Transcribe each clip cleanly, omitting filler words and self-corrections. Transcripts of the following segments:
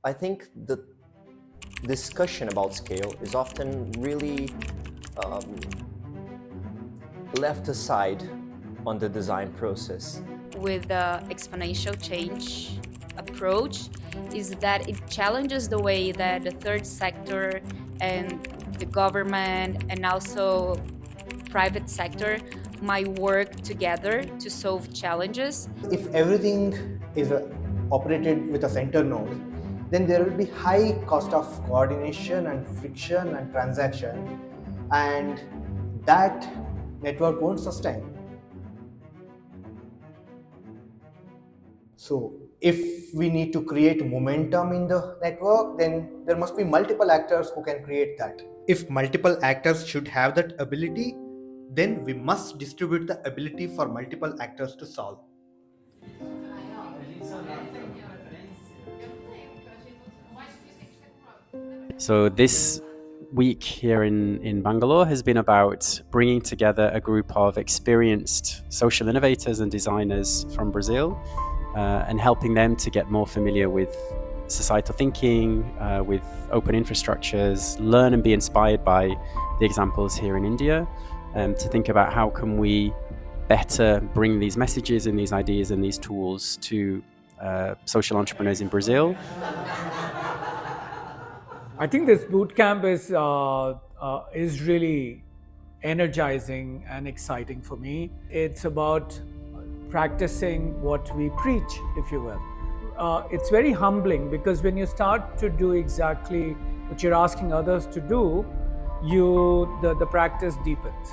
I think the discussion about scale is often really left aside on the design process. With the exponential change approach is that it challenges the way that the third sector and the government and also private sector might work together to solve challenges. If everything is operated with a center node, then there will be high cost of coordination and friction and transaction, and that network won't sustain. So if we need to create momentum in the network, then there must be multiple actors who can create that. If multiple actors should have that ability, then we must distribute the ability for multiple actors to solve. So this week here in Bangalore has been about bringing together a group of experienced social innovators and designers from Brazil and helping them to get more familiar with societal thinking, with open infrastructures, learn and be inspired by the examples here in India, to think about how can we better bring these messages and these ideas and these tools to social entrepreneurs in Brazil. I think this bootcamp is really energizing and exciting for me. It's about practicing what we preach, if you will. It's very humbling because when you start to do exactly what you're asking others to do, the practice deepens.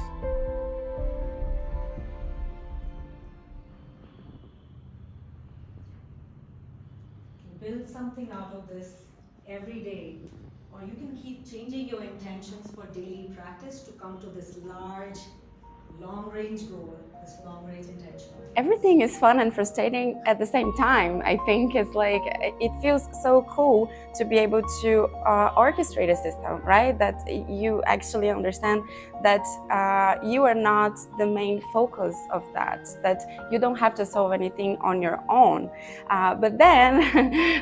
Build something out of this every day, or you can keep changing your intentions for daily practice to come to this large, long-range goal, this long-range intention. Everything is fun and frustrating at the same time. I think it's like, it feels so cool to be able to orchestrate a system, right? That you actually understand that you are not the main focus of that you don't have to solve anything on your own. But then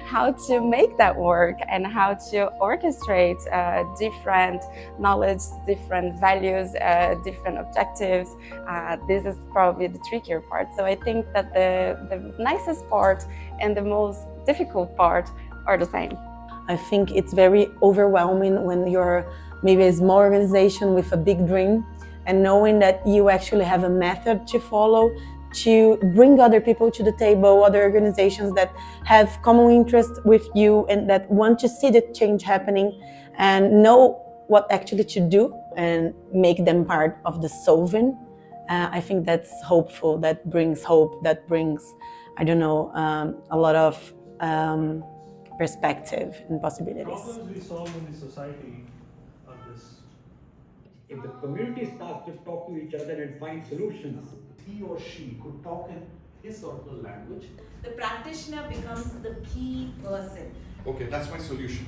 how to make that work and how to orchestrate different knowledge, different values, different objectives, this is probably the trickier part. So I think that the nicest part and the most difficult part are the same. I think it's very overwhelming when you're maybe a small organization with a big dream and knowing that you actually have a method to follow to bring other people to the table, other organizations that have common interest with you and that want to see the change happening and know what actually to do and make them part of the solving. I think that's hopeful, that brings hope, that brings, I don't know, a lot of perspective and possibilities. Problems we solve in the society are this. If the community starts to talk to each other and find solutions, he or she could talk in his or her language. The practitioner becomes the key person. Okay, that's my solution,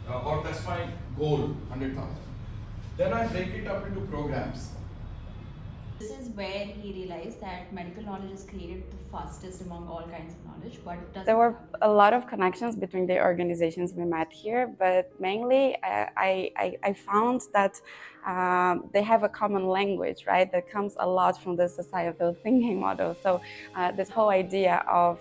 or that's my goal, 100,000. Then I break it up into programs. This is where he realized that medical knowledge is created the fastest among all kinds of knowledge, but there were a lot of connections between the organizations we met here, but mainly I found that they have a common language, right? That comes a lot from the societal thinking model. So this whole idea of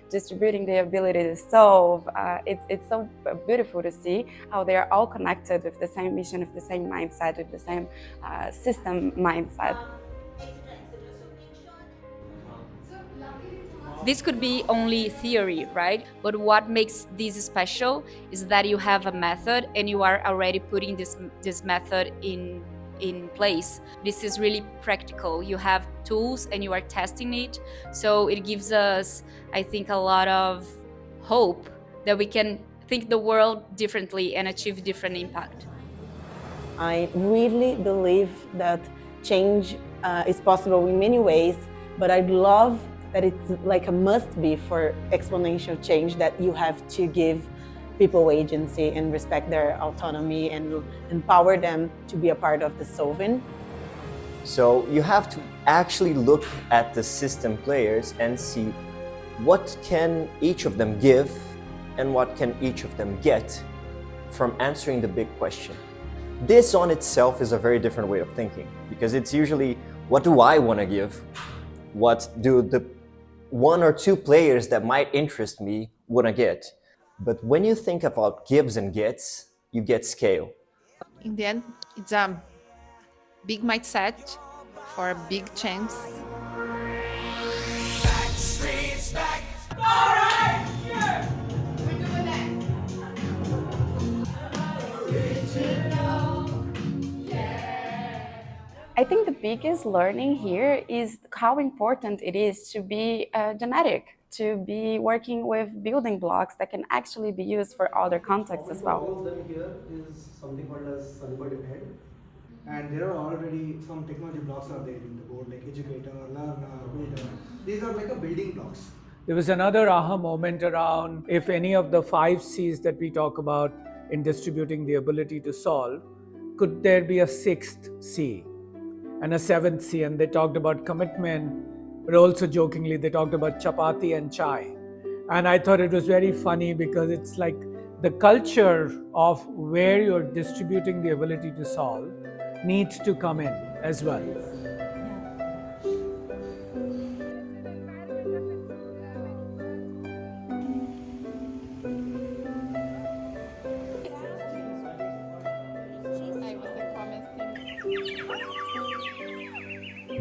distributing the ability to solve, it's so beautiful to see how they are all connected with the same mission, with the same mindset, with the same system mindset. This could be only theory, right? But what makes this special is that you have a method and you are already putting this method in place. This is really practical. You have tools and you are testing it. So it gives us, I think, a lot of hope that we can think the world differently and achieve different impact. I really believe that change is possible in many ways, but I'd love that it's like a must-be for exponential change, that you have to give people agency and respect their autonomy and empower them to be a part of the solving. So you have to actually look at the system players and see what can each of them give and what can each of them get from answering the big question. This on itself is a very different way of thinking, because it's usually, what do I want to give? What do the 1 or 2 players that might interest me want to get? But when you think about gives and gets, you get scale. In the end, it's a big mindset for a big chance. I think the biggest learning here is how important it is to be genetic, to be working with building blocks that can actually be used for other contexts as well. All of them here is something called as Sunbird Ed, and there are already some technology blocks are there in the board, like educator, learner, builder. These are like a building blocks. There was another aha moment around if any of the 5 C's that we talk about in distributing the ability to solve, could there be a 6th C and a 7th C? And they talked about commitment, but also jokingly they talked about chapati and chai. And I thought it was very funny because it's like the culture of where you're distributing the ability to solve needs to come in as well.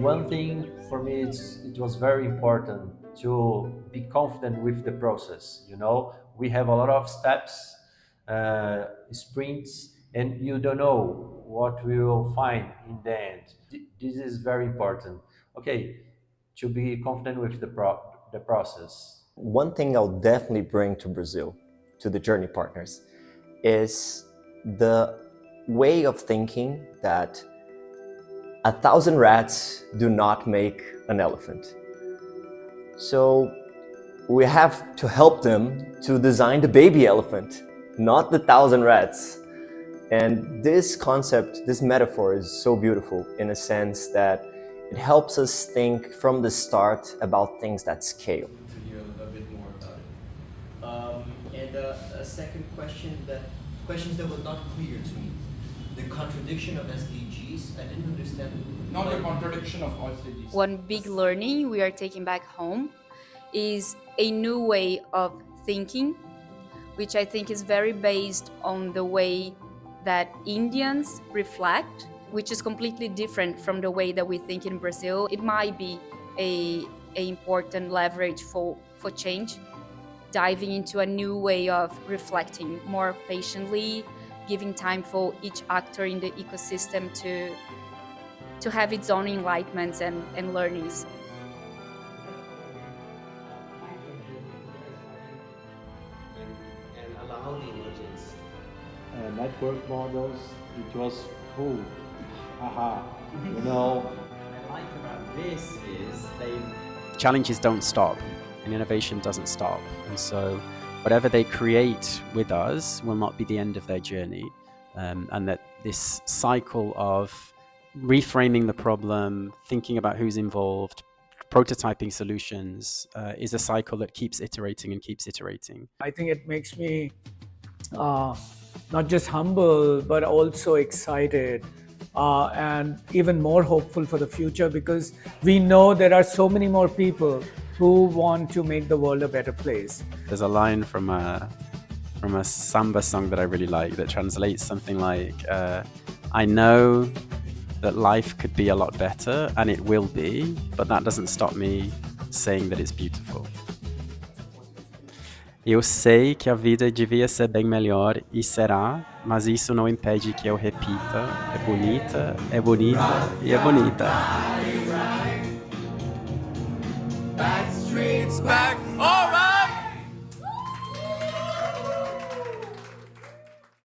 One thing for me, it was very important to be confident with the process. You know, we have a lot of steps, sprints, and you don't know what we will find in the end. This is very important. Okay, to be confident with the process. One thing I'll definitely bring to Brazil, to the journey partners, is the way of thinking that 1,000 rats do not make an elephant. So we have to help them to design the baby elephant, not the 1,000 rats. And this concept, this metaphor is so beautiful in a sense that it helps us think from the start about things that scale. To hear a bit more about it. And a second question, questions that were not clear to me. The contradiction of SDGs, I didn't understand. Not the contradiction of SDGs. One big learning we are taking back home is a new way of thinking, which I think is very based on the way that Indians reflect, which is completely different from the way that we think in Brazil. It might be a important leverage for change, diving into a new way of reflecting more patiently, giving time for each actor in the ecosystem to have its own enlightenments and learnings. And allow the emergence. Network models, it was cool. Haha. You know, what I like about this is challenges don't stop and innovation doesn't stop. And so whatever they create with us will not be the end of their journey. And that this cycle of reframing the problem, thinking about who's involved, prototyping solutions is a cycle that keeps iterating and keeps iterating. I think it makes me not just humble, but also excited and even more hopeful for the future, because we know there are so many more people who want to make the world a better place. There's a line from a samba song that I really like that translates something like, I know that life could be a lot better, and it will be, but that doesn't stop me saying that it's beautiful. Eu sei que a vida devia ser bem melhor e será, mas isso não impede que eu repita, é bonita, é bonita e é bonita. Back streets back.